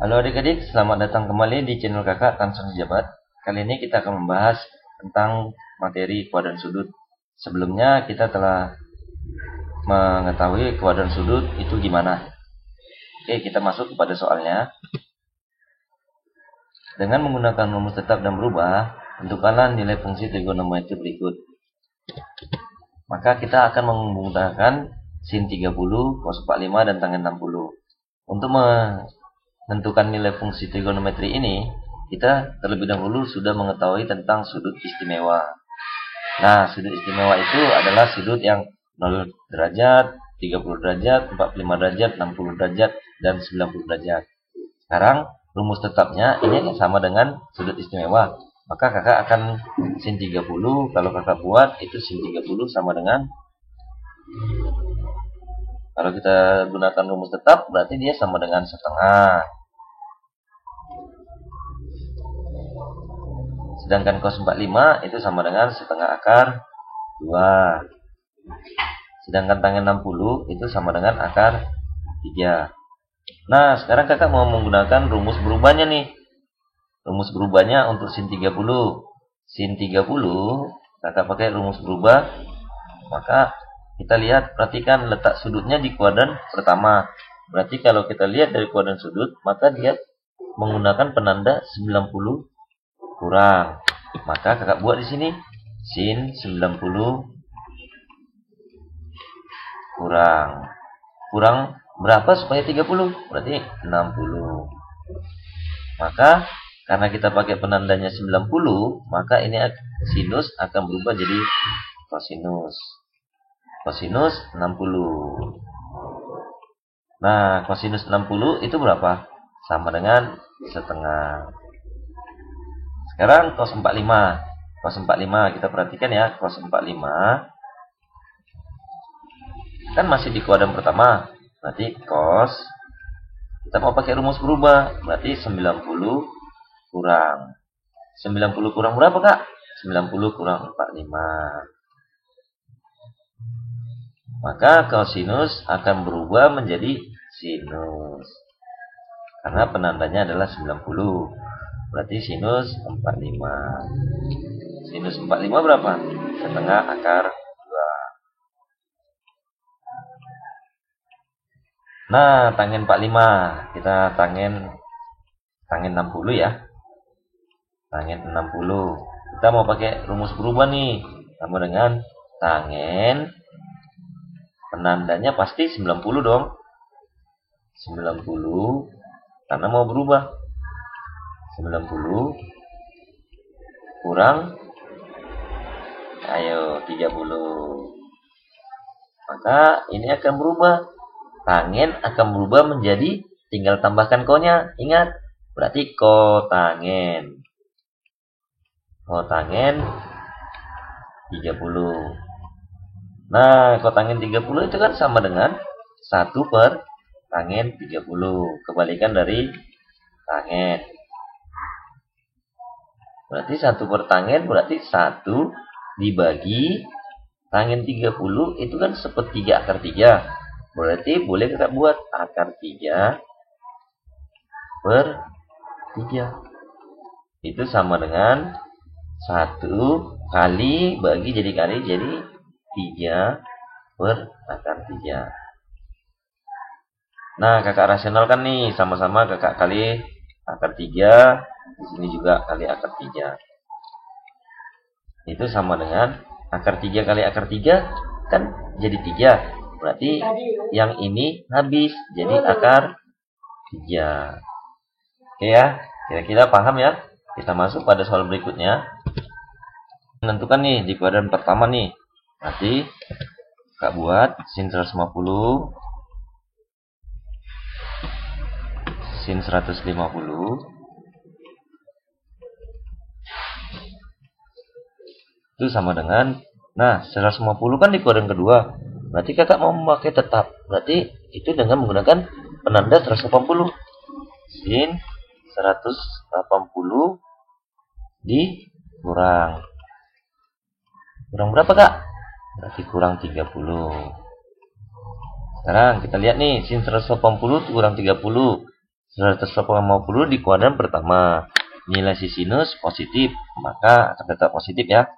Halo adik-adik, selamat datang kembali di channel kakak Tanson Jabat. Kali ini kita akan membahas tentang materi kuadran sudut. Sebelumnya kita telah mengetahui kuadran sudut itu gimana. Oke, kita masuk kepada soalnya. Dengan menggunakan rumus tetap dan berubah, tentukanlah nilai fungsi trigonometri berikut. Maka kita akan menggunakan sin 30, cos 45, dan tangen 60. Untuk menentukan nilai fungsi trigonometri ini, kita terlebih dahulu sudah mengetahui tentang sudut istimewa. Nah, sudut istimewa itu adalah sudut yang 0 derajat, 30 derajat, 45 derajat, 60 derajat, dan 90 derajat. Sekarang, rumus tetapnya ini sama dengan sudut istimewa. Maka kakak akan sin 30, kalau kakak buat itu sin 30 sama dengan, kalau kita gunakan rumus tetap berarti dia sama dengan setengah. Sedangkan cos 45 itu sama dengan setengah akar 2. Sedangkan tangen 60 itu sama dengan akar 3. Nah, sekarang kakak mau menggunakan rumus berubahnya nih. Rumus berubahnya untuk sin 30. Sin 30 kakak pakai rumus berubah. Maka kita lihat, perhatikan letak sudutnya di kuadran pertama. Berarti kalau kita lihat dari kuadran sudut, maka dia menggunakan penanda 90 kurang. Maka kakak buat di sini sin 90 kurang berapa supaya 30? Berarti 60. Maka karena kita pakai penandanya 90, maka ini sinus akan berubah jadi kosinus. Kosinus 60. Nah, kosinus 60 itu berapa? Sama dengan setengah. Sekarang cos 45. Cos 45 kita perhatikan ya, cos 45 kan masih di kuadran pertama. Berarti cos, kita mau pakai rumus berubah, berarti 90 kurang. 90 kurang berapa, Kak? 90 kurang 45. Maka kosinus akan berubah menjadi sinus. Karena penandanya adalah 90. Berarti sinus 45. Sinus 45 berapa? Setengah akar 2. Nah, tangen 45. Kita tangen 60 ya. Tangen 60. Kita mau pakai rumus berubah nih. Sama dengan tangen, penandanya pasti 90 dong. 90 karena mau berubah. 90 kurang 30. Maka ini akan berubah. Tangen akan berubah menjadi, tinggal tambahkan ko-nya. Ingat, berarti kotangen. Kotangen 30. Nah, kotangen 30 itu kan sama dengan 1 per tangen 30. Kebalikan dari tangen. Berarti 1 per tangen berarti 1 dibagi tangen 30 itu kan sepertiga akar 3. Berarti boleh kita buat akar 3 per 3. Itu sama dengan 1 kali bagi jadi kali, jadi 3 per akar 3. Nah, kakak rasionalkan nih, sama-sama kakak kali akar 3. Di sini juga kali akar 3. Itu sama dengan akar 3 kali akar 3 kan jadi 3. Berarti yang ini habis jadi akar 3. Oke ya, kira-kira paham ya? Kita masuk pada soal berikutnya. Menentukan nih di kuadran pertama nih. Nanti kakak buat sin 150, sin 150 itu sama dengan, nah 150 kan di kuadran kedua, berarti kakak mau memakai tetap, berarti itu dengan menggunakan penanda 180. Sin 180 dikurang berapa, Kak? Berarti kurang 30. Sekarang kita lihat nih, sin 180 kurang 30 180 di kuadran pertama. Nilai sinus positif, maka akan tetap positif ya.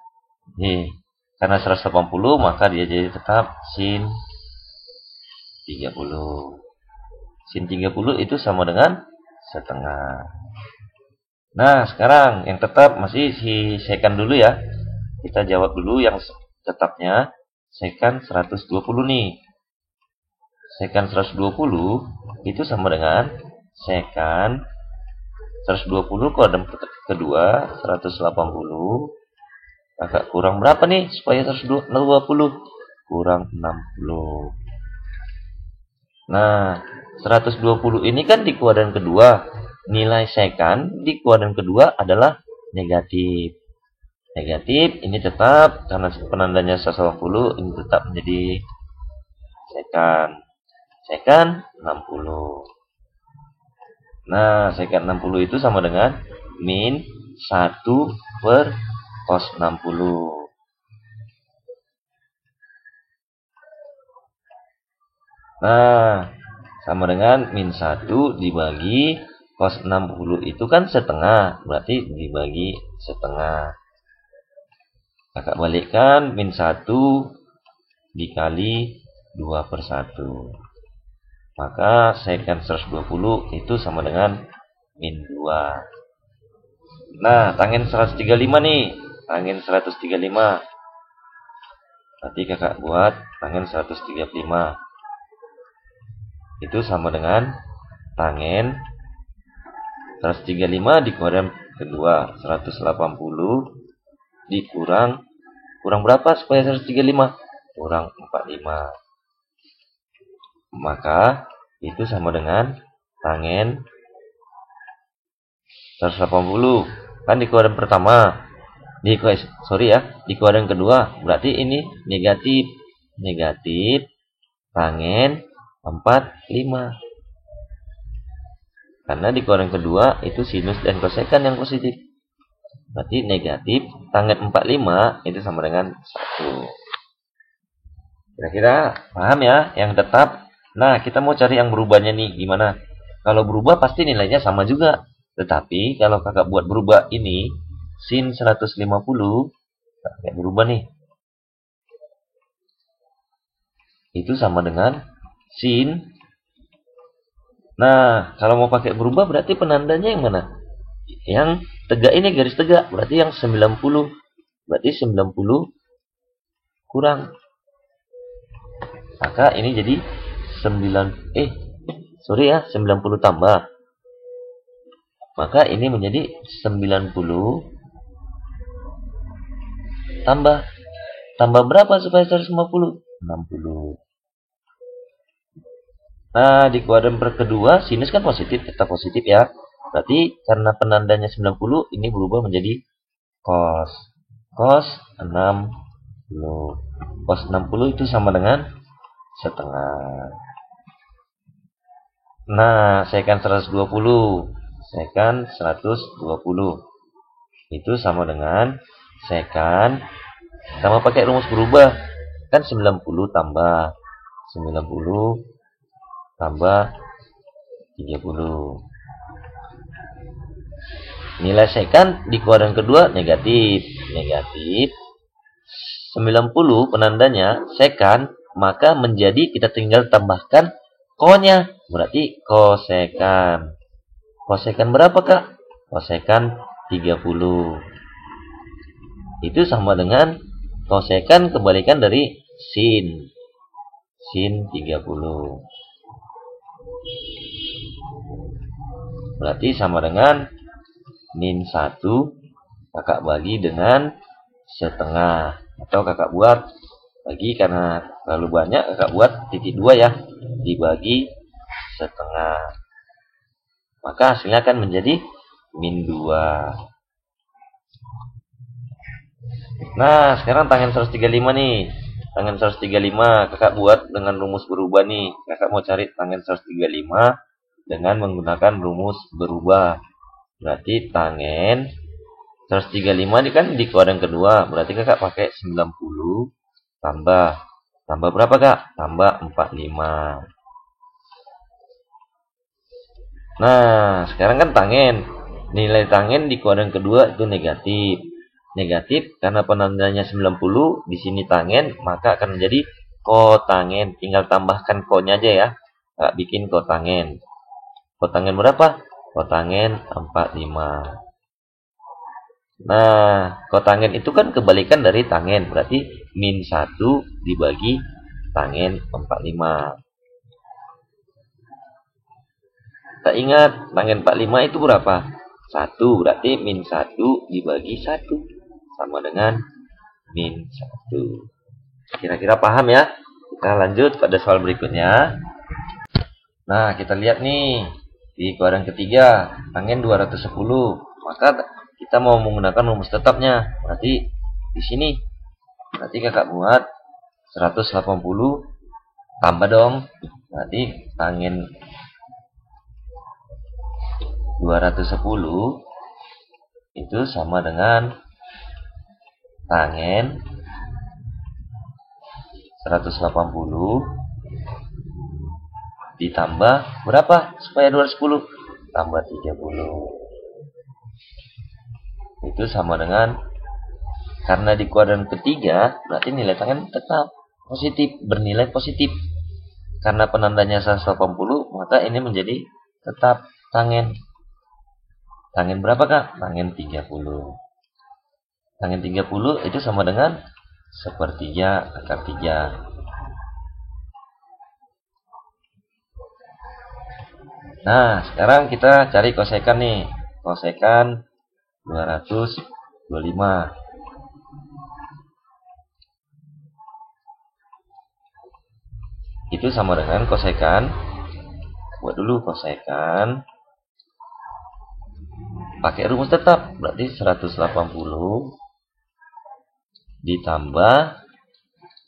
Karena 180 maka dia jadi tetap sin 30. Sin 30 itu sama dengan setengah. Nah, sekarang yang tetap masih si sekan dulu ya. Kita jawab dulu yang tetapnya. Sekan 120 nih. Sekan 120 itu sama dengan sekan 120 kuadran kedua 180. Agak kurang berapa nih supaya 120? Kurang 60. Nah, 120 ini kan di kuadran kedua. Nilai sekan di kuadran kedua adalah negatif. Negatif ini tetap karena penandanya 180 ini tetap menjadi sekan. Sekan 60. Nah, sekan 60 itu sama dengan min 1 per cos 60. Nah, sama dengan min 1 dibagi cos 60 itu kan setengah. Berarti dibagi setengah. Kakak balikkan min 1 dikali 2 per 1. Maka sekan 120 itu sama dengan min 2. Nah, tangen 135 nih. Tangen 135. Nanti kakak buat tangen 135. Itu sama dengan tangen 135 di kuadran kedua. 180 dikurang berapa supaya 135? Kurang 45. Maka itu sama dengan tangen 180 kan di kuadran pertama. Di kuadran kedua berarti ini negatif tangen 45. Karena di kuadran kedua itu sinus dan kosekan yang positif. Berarti negatif tangen 45 itu sama dengan 1. Kira-kira paham ya yang tetap. Nah, kita mau cari yang berubahnya nih, gimana? Kalau berubah pasti nilainya sama juga. Tetapi, kalau kakak buat berubah ini, sin 150, kayak berubah nih. Itu sama dengan sin. Nah, kalau mau pakai berubah berarti penandanya yang mana? Yang tegak ini garis tegak, berarti yang 90. Berarti 90 kurang. Maka ini jadi 90 tambah. Maka ini menjadi 90 tambah berapa supaya 150? 60. Nah, di kuadran kedua sinus kan positif, tetap positif ya. Berarti karena penandanya 90 ini berubah menjadi cos. Cos 60. Cos 60 itu sama dengan setengah. Nah, sekan 120. Sekan 120. Itu sama dengan sekan. Sama pakai rumus berubah. Kan 90 tambah 90 tambah 30. Nilai sekan di kuadran kedua negatif. 90 penandanya sekan, maka menjadi kita tinggal tambahkan ko-nya. Berarti kosekan. Kosekan berapa, Kak? Kosekan 30. Itu sama dengan kosekan kebalikan dari sin. Sin 30. Berarti sama dengan min 1 kakak bagi dengan setengah. Atau kakak buat bagi karena terlalu banyak, kakak buat titik 2 ya. Dibagi setengah. Maka hasilnya akan menjadi min 2. Nah, sekarang tangen 135 nih. Tangen 135 kakak buat dengan rumus berubah nih. Kakak mau cari tangen 135 dengan menggunakan rumus berubah. Berarti tangen 135 ini kan di kuadran kedua. Berarti kakak pakai 90 tambah berapa, Kak? Tambah 45. Nah, sekarang kan tangen. Nilai tangen di kuadran kedua itu negatif. Negatif karena penandanya 90, di sini tangen, maka akan menjadi kotangen. Tinggal tambahkan ko-nya aja ya. Nggak bikin kotangen. Kotangen berapa? Kotangen 45. Nah, kotangen itu kan kebalikan dari tangen. Berarti min 1 dibagi tangen 45. Kita ingat, tangen 45 itu berapa? 1. Berarti min 1 dibagi 1. Sama dengan min 1. Kira-kira paham ya? Kita lanjut pada soal berikutnya. Nah, kita lihat nih. Di kuadran ketiga, tangen 210. Maka kita mau menggunakan rumus tetapnya. Berarti di sini. Berarti kakak buat 180 tambah dong. Berarti tangen 210 itu sama dengan tangen 180 ditambah berapa supaya 210? Tambah 30. Itu sama dengan, karena di kuadran ketiga berarti nilai tangen tetap positif, bernilai positif. Karena penandanya 180, maka ini menjadi tetap tangen. Tangen berapa kak? Tangen 30. Tangen 30 itu sama dengan sepertiga akar 3. Nah, sekarang kita cari kosekan nih. Kosekan 225. Itu sama dengan kosekan. Buat dulu kosekan. Pakai rumus tetap. Berarti 180 ditambah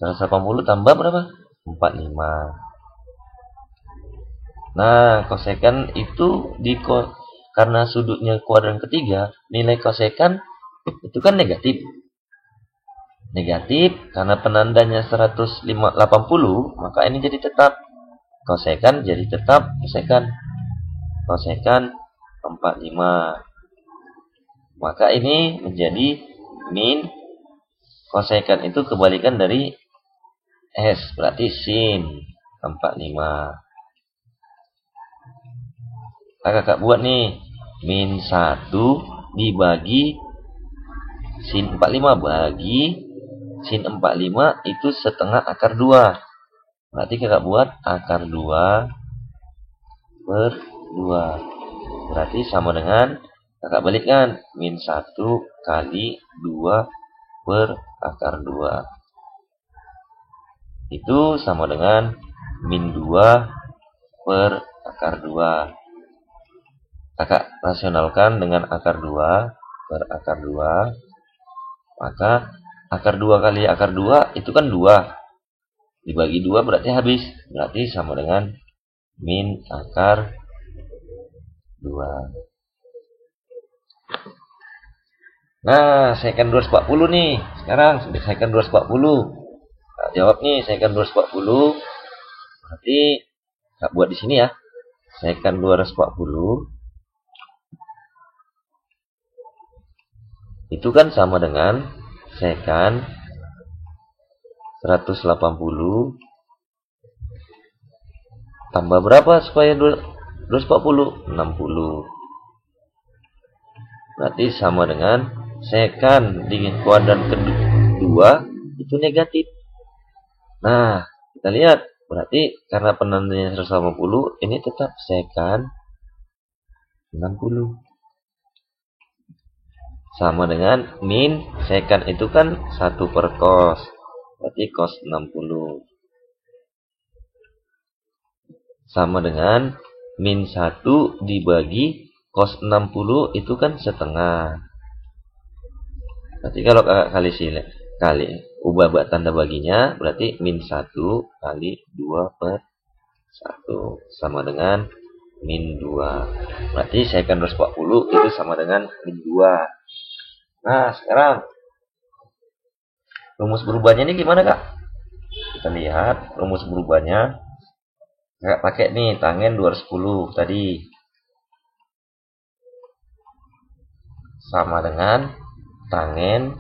180 tambah berapa? 45. Nah, kosekan itu karena sudutnya kuadran ketiga, nilai kosekan itu kan negatif. Negatif karena penandanya 180, maka ini jadi tetap. Kosekan jadi tetap kosekan. Kosekan 45. Maka ini menjadi min. Kosekan itu kebalikan dari S, berarti sin 45. Kakak buat nih, min 1 dibagi sin 45 bagi sin 45 itu setengah akar 2. Berarti kakak buat akar 2 per 2. Berarti sama dengan, kakak balikkan, min 1 kali 2 per akar 2. Itu sama dengan min 2 per akar 2. Kakak rasionalkan dengan akar 2 per akar 2. Maka akar 2 kali akar 2 itu kan 2. Dibagi 2 berarti habis. Berarti sama dengan min akar 2. Nah, sekan 240 nih. Sekarang sekan 240. Nah, jawab nih, sekan 240. Berarti Kak buat di sini ya. Sekan 240 itu kan sama dengan sekan 180 tambah berapa supaya 240? 60. Berarti sama dengan sekan di kuadran kedua itu negatif. Nah, kita lihat. Berarti karena penandanya 180, ini tetap sekan 60. Sama dengan min, sekan itu kan 1 per cos. Berarti cos 60. Sama dengan min 1 dibagi cos 60 itu kan setengah. Berarti kalau kali ubah tanda baginya, berarti min 1 kali 2 per 1. Sama dengan min 2. Berarti sekan 240 itu sama dengan min 2. Nah, sekarang rumus berubahnya ini gimana, Kak? Kita lihat rumus berubahnya. Kakak pakai nih tangen 210 tadi. sama dengan tangen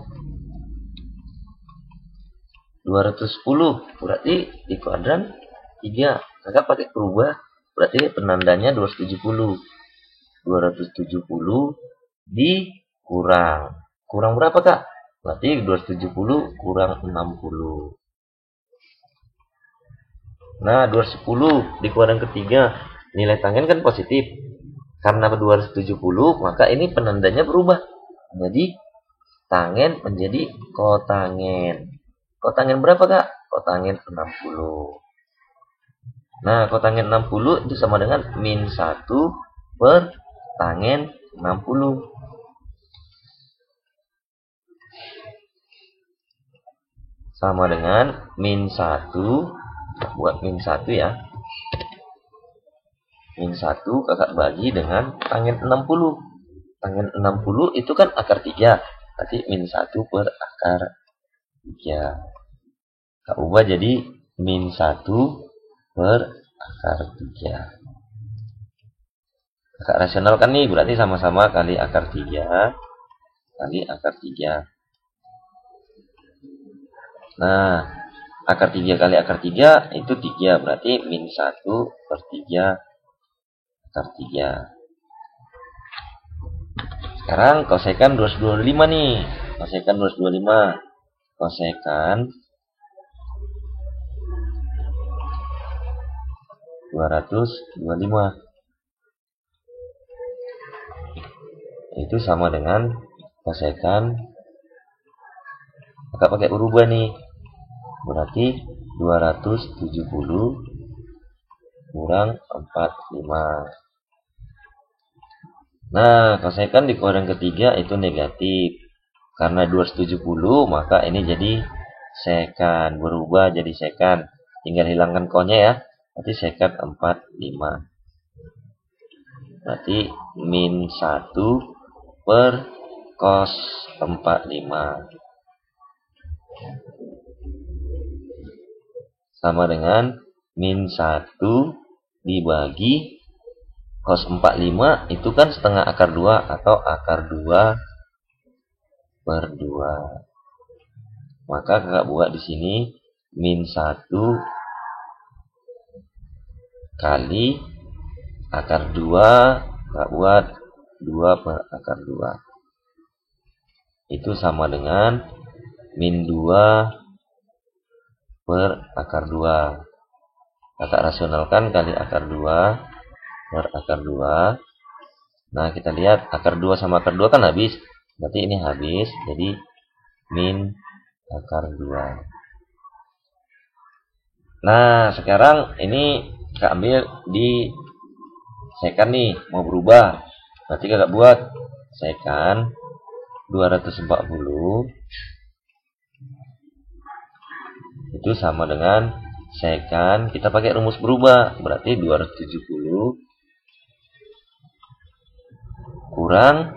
210. Berarti di kuadran 3. Kakak pakai berubah. Berarti penandanya 270. 270 dikurang. Kurang berapa, Kak? Berarti 270 kurang 60. Nah, 210 di kuadran ketiga. Nilai tangen kan positif. Karena 270, maka ini penandanya berubah. Jadi, tangen menjadi kotangen. Kotangen berapa, Kak? Kotangen 60. Nah, kotangen 60 itu sama dengan min 1 per tangen 60. Sama dengan min 1. Buat min 1 ya. Min 1 kakak bagi dengan tangen 60. Tangen 60 itu kan akar 3. Berarti min 1 per akar 3. Kak ubah jadi min 1 per akar 3. Kakak rasionalkan nih, berarti sama-sama kali akar 3 kali akar 3. Nah, akar 3 kali akar 3 itu 3, berarti min 1 per 3 akar 3. Sekarang kosekan 225 nih. Kosekan 225. Kosekan 225 itu sama dengan kosekan, kakak pakai berubah nih, berarti 270 kurang 45. Nah, kosekan di kuadran ketiga itu negatif. Karena 270, maka ini jadi sekan, berubah jadi sekan. Tinggal hilangkan konya ya. Berarti sekan 45. Berarti min 1 per cos 45. Sama dengan min 1 dibagi cos 45 itu kan setengah akar 2 atau akar 2 per 2. Maka kakak buat di sini min 1 kali akar 2, kakak buat 2 per akar 2. Itu sama dengan min 2 per akar 2. Kakak rasionalkan kali akar 2 per akar 2. Nah, kita lihat akar 2 sama akar 2 kan habis. Berarti ini habis, jadi min akar 2. Nah, sekarang ini kakak ambil di sekan nih, mau berubah. Berarti kakak buat sekan 240 itu sama dengan sekan, kita pakai rumus berubah, berarti 270 kurang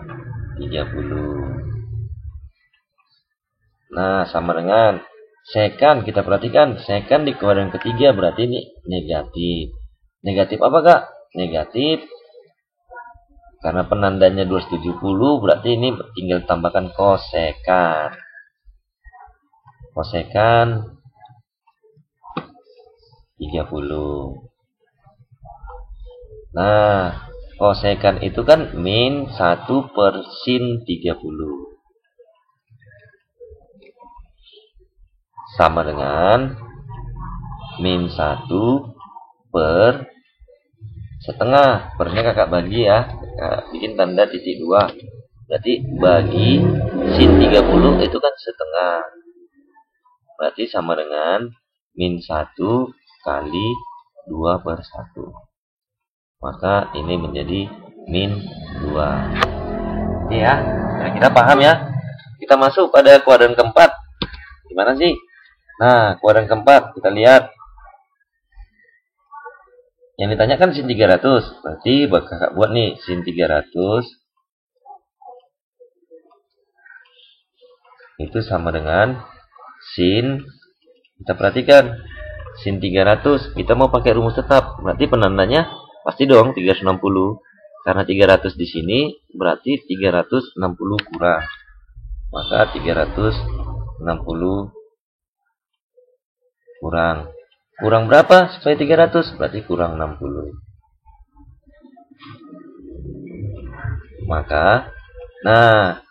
30. Nah, sama dengan sekan, kita perhatikan sekan di kuadran ketiga berarti ini negatif. Negatif apa, Kak? Negatif karena penandanya 270, berarti ini tinggal tambahkan kosekan. Kosekan 30. Nah, kosekan itu kan min 1 per sin 30. Sama dengan min 1 per setengah. Pernya kakak bagi ya. Kakak bikin tanda titik 2. Berarti bagi sin 30 itu kan setengah. Berarti sama dengan min 1 kali 2 per 1. Maka ini menjadi min 2. Oke ya, kira-kira paham ya? Kita masuk pada kuadran keempat. Gimana sih? Nah, kuadran keempat kita lihat. Yang ditanyakan sin 300. Berarti kakak buat nih sin 300 itu sama dengan sin, kita perhatikan sin 300 kita mau pakai rumus tetap, berarti penandanya pasti dong 360. Karena 300 di sini berarti 360 kurang. Maka 360 kurang. Kurang berapa supaya 300? Berarti kurang 60. Maka, nah,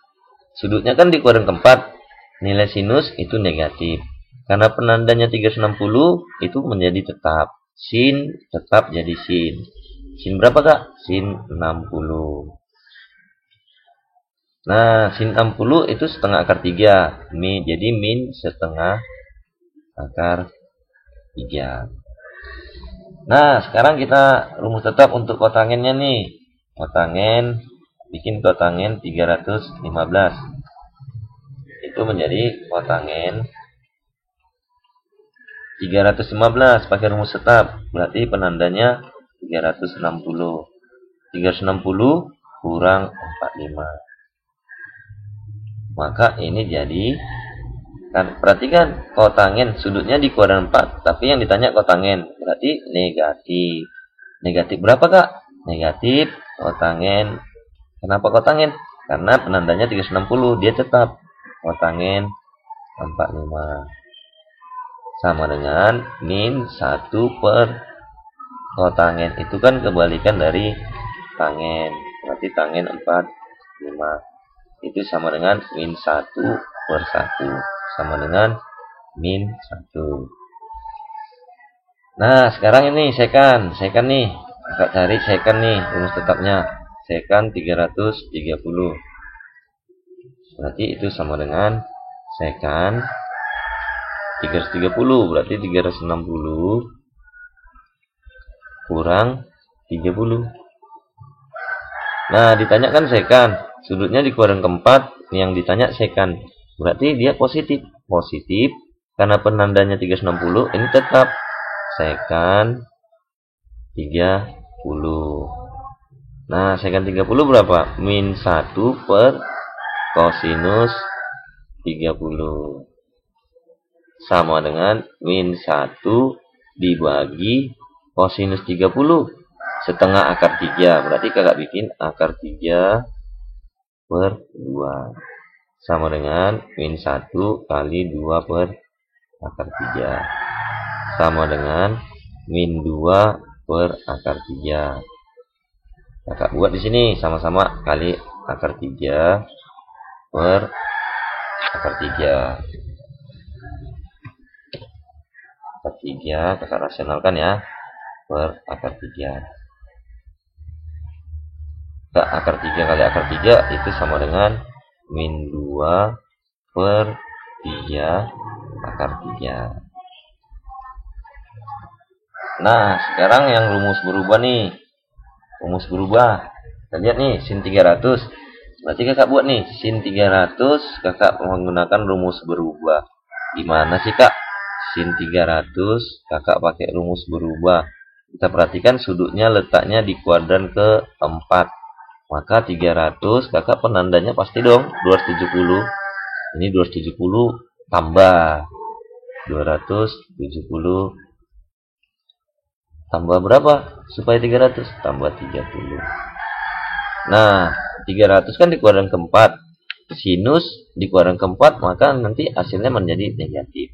sudutnya kan di kuadran keempat. Nilai sinus itu negatif. Karena penandanya 360 itu menjadi tetap. Sin tetap jadi sin. Sin berapa kak? Sin 60. Nah, sin 60 itu setengah akar 3. Jadi min setengah akar 3. Nah, sekarang kita rumus tetap untuk kotangennya nih. Kotangen, bikin kotangen 315. Itu menjadi kotangen 315 pakai rumus tetap. Berarti penandanya 360. 360 kurang 45. Maka ini jadi, kan perhatikan kotangen sudutnya di kuadran 4, tapi yang ditanya kotangen berarti negatif. Negatif berapa kak? Negatif kotangen. Kenapa kotangen? Karena penandanya 360, dia tetap kotangen 45 sama dengan min 1 per kotangen. Itu kan kebalikan dari tangen. Berarti tangen 45 itu sama dengan min 1 per 1 sama dengan min 1. Nah, sekarang ini sekan nih. Kita cari sekan nih, rumus tetapnya. Sekan 330. Berarti itu sama dengan sekan 330. Berarti 360 kurang 30. Nah, ditanyakan sekan. Sudutnya di kuadran keempat, yang ditanya sekan. Berarti dia positif. Positif karena penandanya 360, ini tetap sekan 30. Nah, sekan 30 berapa? Min 1 per kosinus 30. Sama dengan min 1 dibagi kosinus 30 setengah akar 3. Berarti kakak bikin akar 3 per 2. Sama dengan min 1 kali 2 per akar 3. Sama dengan min 2 per akar 3. Kakak buat di sini sama-sama kali akar 3 per akar 3. Akar 3 kakak rasionalkan ya, per akar 3. Akar 3 kali akar 3 itu sama dengan min 2 per 3 akar 3. Nah, sekarang yang rumus berubah nih. Rumus berubah. Kita lihat nih, sin 300. Berarti kakak buat nih, sin 300 kakak menggunakan rumus berubah. Gimana sih kak? Sin 300 kakak pakai rumus berubah. Kita perhatikan sudutnya letaknya di kuadran keempat. Maka 300 kakak penandanya pasti dong 270. Ini 270 tambah 270 tambah berapa? Supaya 300 tambah 30. Nah, 300 kan di kuadran keempat. Sinus di kuadran keempat, maka nanti hasilnya menjadi negatif.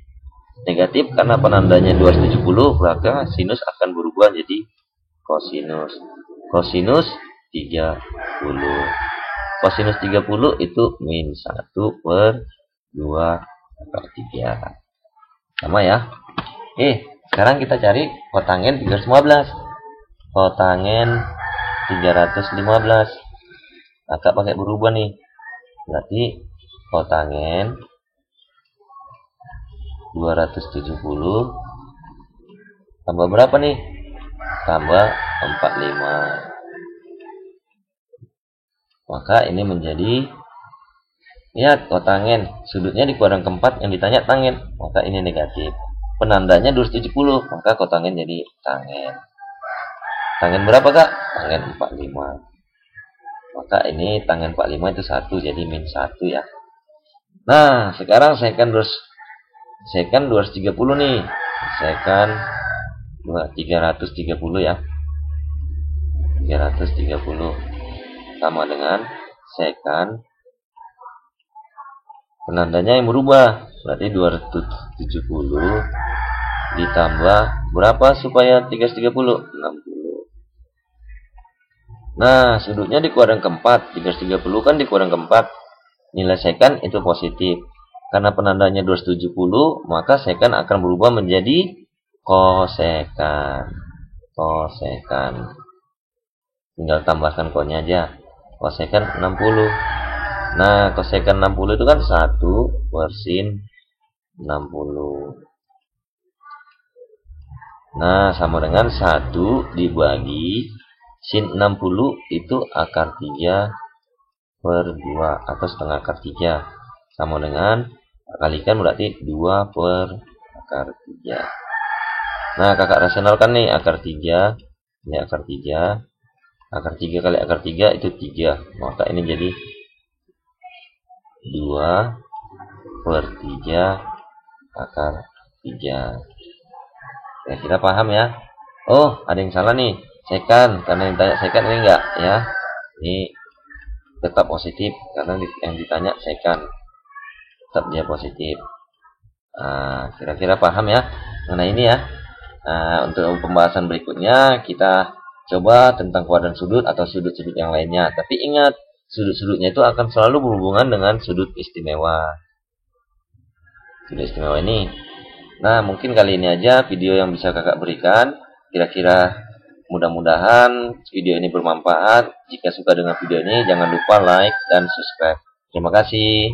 Negatif karena penandanya 270, maka sinus akan berubah jadi kosinus. Kosinus 30. Kosinus 30 itu min 1 per 2 akar 3. Sama ya. Sekarang kita cari kotangen 315. Kotangen 315. Kakak pakai berubah nih. Berarti kotangen 270 tambah berapa nih? Tambah 45. Maka ini menjadi, lihat kotangen sudutnya di kuadran keempat, yang ditanya tangen, maka ini negatif. Penandanya 270, maka kotangen jadi tangen. Tangen berapa kak? Tangen 45. Maka ini tangen 45 itu 1, jadi min 1 ya. Nah, sekarang sekan 230 nih. Sekan 330 ya. 330. sama dengan secant. Penandanya yang berubah, berarti 270 ditambah berapa supaya 330? 60. Nah, sudutnya di kuadran keempat, 330 kan di kuadran keempat. Nilai secant itu positif. Karena penandanya 270, maka secant akan berubah menjadi kosekant. Kosekant. Tinggal tambahkan ko-nya aja. Kosekant 60. Nah, kosekant 60 itu kan 1 per sin 60. Nah, sama dengan 1 dibagi sin 60 itu akar 3 per 2 atau setengah akar 3. Sama dengan kalikan berarti 2 per akar 3. Nah, kakak rasionalkan nih akar 3. Ini akar 3. Akar 3 kali akar 3 itu 3. Maka ini jadi 2 per 3 akar 3. Kira-kira paham ya? Oh, ada yang salah nih. Secant, karena yang ditanya secant ini enggak ya. Ini tetap positif karena yang ditanya secant. Tetap dia positif. Kira-kira paham ya mengenai ini ya. Untuk pembahasan berikutnya kita coba tentang kuadran sudut atau sudut-sudut yang lainnya. Tapi ingat, sudut-sudutnya itu akan selalu berhubungan dengan sudut istimewa. Sudut istimewa ini. Nah, mungkin kali ini aja video yang bisa kakak berikan. Kira-kira mudah-mudahan video ini bermanfaat. Jika suka dengan video ini, jangan lupa like dan subscribe. Terima kasih.